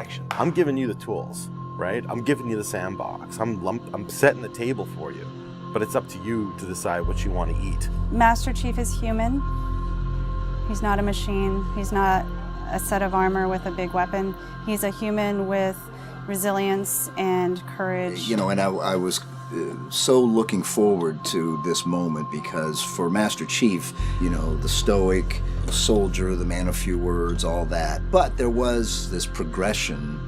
action. I'm giving you the tools, right? I'm giving you the sandbox. I'm setting the table for you, but it's up to you to decide what you want to eat. Master Chief is human. He's not a machine. He's not a set of armor with a big weapon. He's a human with resilience and courage. You know, and I was so looking forward to this moment because for Master Chief, you know, the stoic soldier, the man of few words, all that. But there was this progression,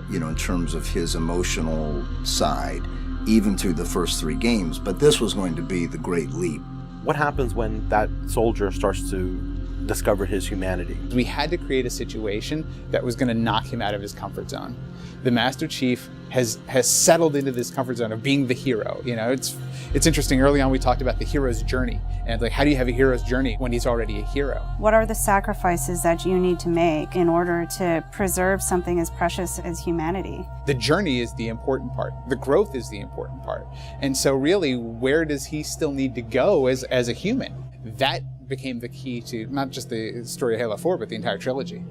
you know, in terms of his emotional side, even through the first 3 games. But this was going to be the great leap. What happens when that soldier starts to discover his humanity? We had to create a situation that was going to knock him out of his comfort zone. The Master Chief has settled into this comfort zone of being the hero. You know, it's interesting. Early on, we talked about the hero's journey, and like, how do you have a hero's journey when he's already a hero? What are the sacrifices that you need to make in order to preserve something as precious as humanity? The journey is the important part. The growth is the important part. And so really, where does he still need to go as a human? That became the key to not just the story of Halo 4, but the entire trilogy.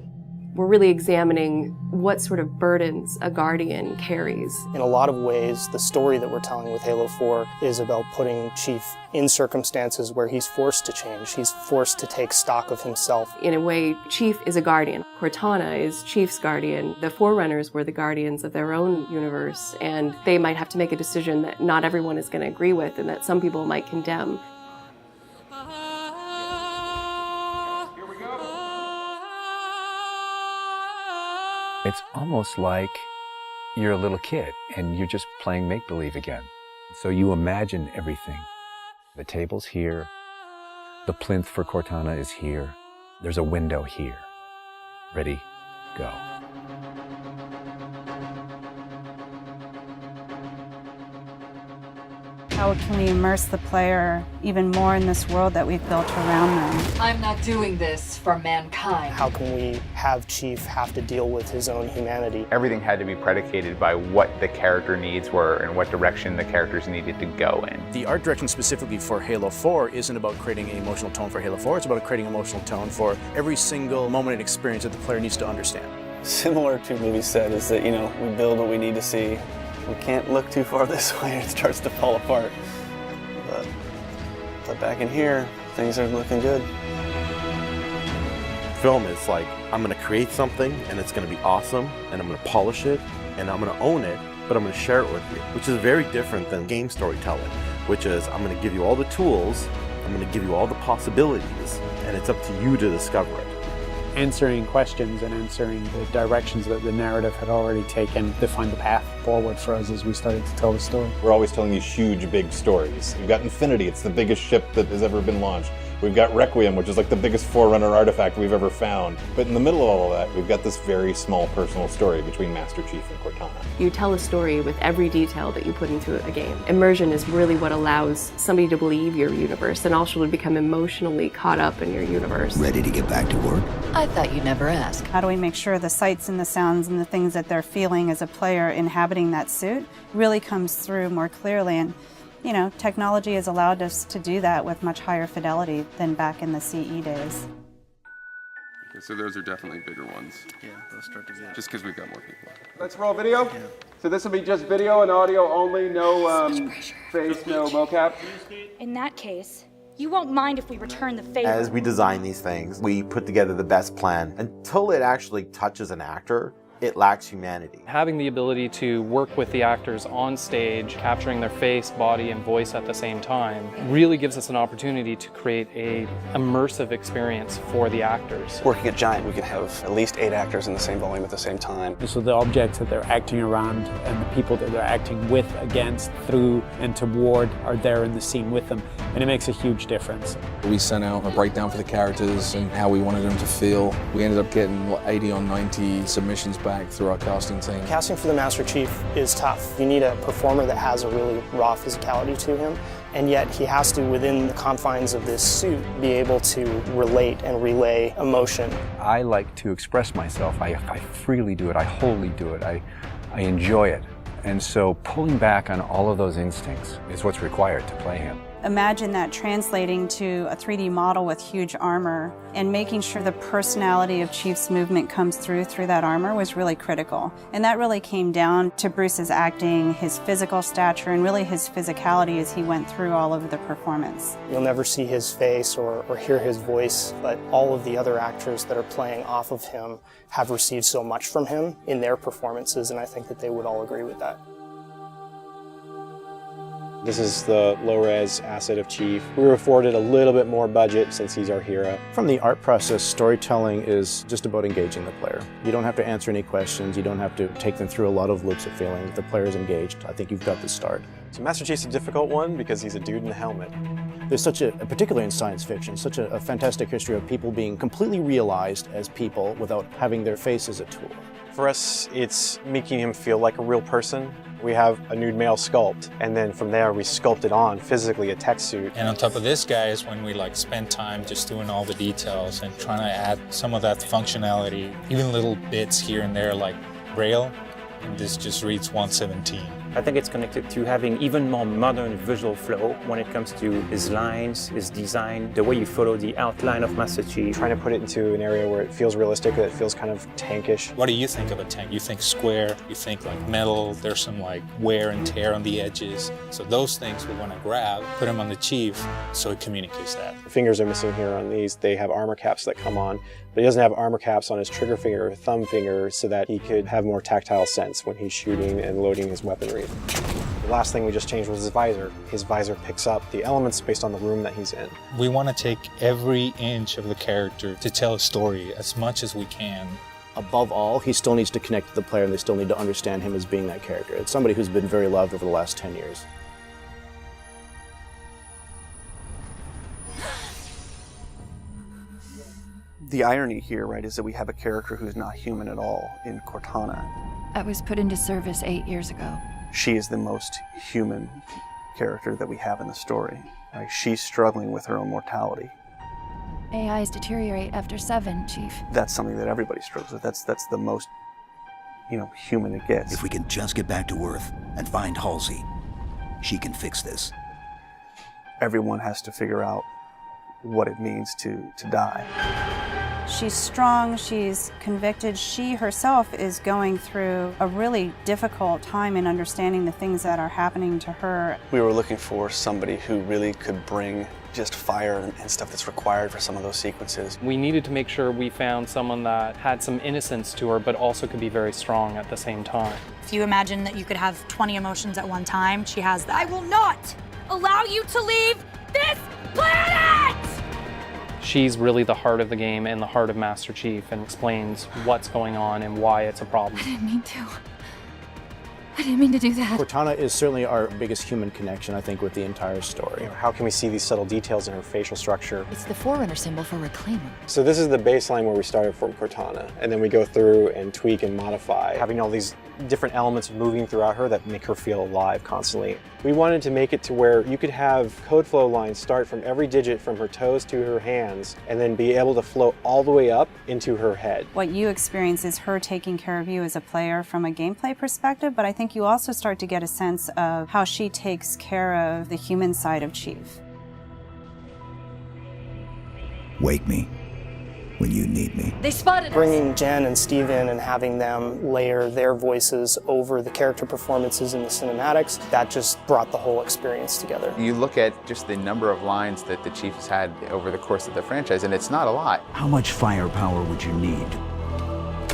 We're really examining what sort of burdens a Guardian carries. In a lot of ways, the story that we're telling with Halo 4 is about putting Chief in circumstances where he's forced to change. He's forced to take stock of himself. In a way, Chief is a Guardian. Cortana is Chief's Guardian. The Forerunners were the Guardians of their own universe, and they might have to make a decision that not everyone is going to agree with and that some people might condemn. It's almost like you're a little kid and you're just playing make-believe again. So you imagine everything. The table's here. The plinth for Cortana is here. There's a window here. Ready, go. How can we immerse the player even more in this world that we've built around them? I'm not doing this for mankind. How can we have Chief have to deal with his own humanity? Everything had to be predicated by what the character needs were and what direction the characters needed to go in. The art direction specifically for Halo 4 isn't about creating an emotional tone for Halo 4, it's about creating an emotional tone for every single moment and experience that the player needs to understand. Similar to what we said is that, you know, we build what we need to see. We can't look too far this way, it starts to fall apart. But back in here, things are looking good. Film is like, I'm going to create something and it's going to be awesome and I'm going to polish it and I'm going to own it, but I'm going to share it with you, which is very different than game storytelling, which is I'm going to give you all the tools, I'm going to give you all the possibilities, and it's up to you to discover it. Answering questions and answering the directions that the narrative had already taken to find the path forward for us as we started to tell the story. We're always telling these huge, big stories. We've got Infinity, it's the biggest ship that has ever been launched. We've got Requiem, which is like the biggest Forerunner artifact we've ever found. But in the middle of all of that, we've got this very small personal story between Master Chief and Cortana. You tell a story with every detail that you put into a game. Immersion is really what allows somebody to believe your universe and also to become emotionally caught up in your universe. Ready to get back to work? I thought you'd never ask. How do we make sure the sights and the sounds and the things that they're feeling as a player inhabiting that suit really comes through more clearly? And you know, technology has allowed us to do that with much higher fidelity than back in the CE days. Okay, so those are definitely bigger ones. Yeah, those start to get. Just because we've got more people. Let's roll video. Yeah. So this will be just video and audio only, no face, no mocap. In that case, you won't mind if we return the favor. As we design these things, we put together the best plan. Until it actually touches an actor, it lacks humanity. Having the ability to work with the actors on stage, capturing their face, body, and voice at the same time, really gives us an opportunity to create an immersive experience for the actors. Working at Giant, we could have at least 8 actors in the same volume at the same time. So the objects that they're acting around and the people that they're acting with, against, through, and toward are there in the scene with them, and it makes a huge difference. We sent out a breakdown for the characters and how we wanted them to feel. We ended up getting 80 on 90 submissions back through our casting team. Casting for the Master Chief is tough. You need a performer that has a really raw physicality to him, and yet he has to, within the confines of this suit, be able to relate and relay emotion. I like to express myself. I freely do it. I wholly do it. I enjoy it. And so pulling back on all of those instincts is what's required to play him. Imagine that translating to a 3D model with huge armor and making sure the personality of Chief's movement comes through that armor was really critical. And that really came down to Bruce's acting, his physical stature, and really his physicality as he went through all of the performance. You'll never see his face or hear his voice, but all of the other actors that are playing off of him have received so much from him in their performances, and I think that they would all agree with that. This is the low-res asset of Chief. We were afforded a little bit more budget since he's our hero. From the art process, storytelling is just about engaging the player. You don't have to answer any questions. You don't have to take them through a lot of loops of feeling. If the player is engaged, I think you've got the start. So Master Chief's a difficult one because he's a dude in a helmet. There's such a, particularly in science fiction, such a fantastic history of people being completely realized as people without having their face as a tool. For us, it's making him feel like a real person. We have a nude male sculpt, and then from there we sculpt it on physically a tech suit. And on top of this, guys, when we spend time just doing all the details and trying to add some of that functionality, even little bits here and there like Braille, and this just reads 117. I think it's connected to having even more modern visual flow when it comes to his lines, his design, the way you follow the outline of Master Chief. Trying to put it into an area where it feels realistic, that it feels kind of tankish. What do you think of a tank? You think square, you think metal, there's some wear and tear on the edges. So those things we want to grab, put them on the Chief so it communicates that. The fingers are missing here on these. They have armor caps that come on, but he doesn't have armor caps on his trigger finger or thumb finger so that he could have more tactile sense when he's shooting and loading his weaponry. The last thing we just changed was his visor. His visor picks up the elements based on the room that he's in. We want to take every inch of the character to tell a story as much as we can. Above all, he still needs to connect to the player and they still need to understand him as being that character. It's somebody who's been very loved over the last 10 years. The irony here, right, is that we have a character who's not human at all in Cortana. I was put into service 8 years ago. She is the most human character that we have in the story. Right? She's struggling with her own mortality. AIs deteriorate after 7, Chief. That's something that everybody struggles with. That's the most, human it gets. If we can just get back to Earth and find Halsey, she can fix this. Everyone has to figure out what it means to die. She's strong, she's convicted. She herself is going through a really difficult time in understanding the things that are happening to her. We were looking for somebody who really could bring just fire and stuff that's required for some of those sequences. We needed to make sure we found someone that had some innocence to her, but also could be very strong at the same time. If you imagine that you could have 20 emotions at one time, she has that. I will not allow you to leave this planet! She's really the heart of the game and the heart of Master Chief and explains what's going on and why it's a problem. I didn't mean to. I didn't mean to do that. Cortana is certainly our biggest human connection, I think, with the entire story. How can we see these subtle details in her facial structure? It's the Forerunner symbol for Reclaimer. So this is the baseline where we started from Cortana, and then we go through and tweak and modify, having all these different elements moving throughout her that make her feel alive constantly. We wanted to make it to where you could have code flow lines start from every digit from her toes to her hands, and then be able to flow all the way up into her head. What you experience is her taking care of you as a player from a gameplay perspective, but I think you also start to get a sense of how she takes care of the human side of Chief. Wake me when you need me. They spotted us. Bringing Jen and Steve in and having them layer their voices over the character performances in the cinematics, that just brought the whole experience together. You look at just the number of lines that the Chief has had over the course of the franchise, and it's not a lot. How much firepower would you need?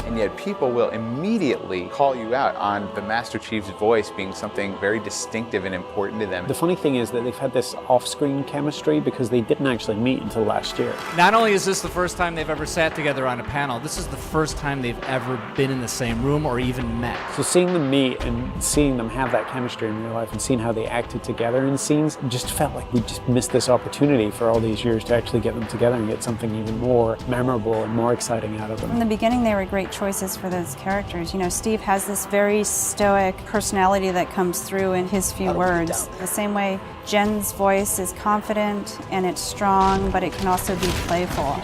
And yet people will immediately call you out on the Master Chief's voice being something very distinctive and important to them. The funny thing is that they've had this off-screen chemistry because they didn't actually meet until last year. Not only is this the first time they've ever sat together on a panel, this is the first time they've ever been in the same room or even met. So seeing them meet and seeing them have that chemistry in real life and seeing how they acted together in scenes, just felt like we just missed this opportunity for all these years to actually get them together and get something even more memorable and more exciting out of them. From the beginning, they were great choices for those characters. Steve has this very stoic personality that comes through in his few words. The same way Jen's voice is confident and it's strong, but it can also be playful.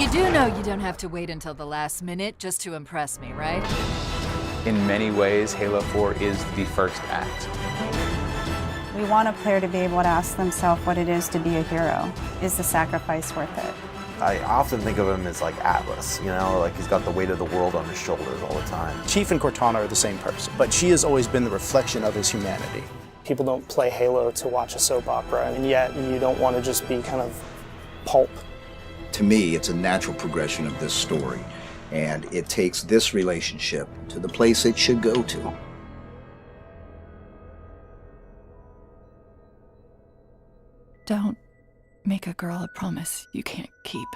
You do know you don't have to wait until the last minute just to impress me, right? In many ways, Halo 4 is the first act. We want a player to be able to ask themselves what it is to be a hero. Is the sacrifice worth it? I often think of him as like Atlas, you know, like he's got the weight of the world on his shoulders all the time. Chief and Cortana are the same person, but she has always been the reflection of his humanity. People don't play Halo to watch a soap opera, and yet you don't want to just be kind of pulp. To me, it's a natural progression of this story, and it takes this relationship to the place it should go to. Don't make a girl a promise you can't keep.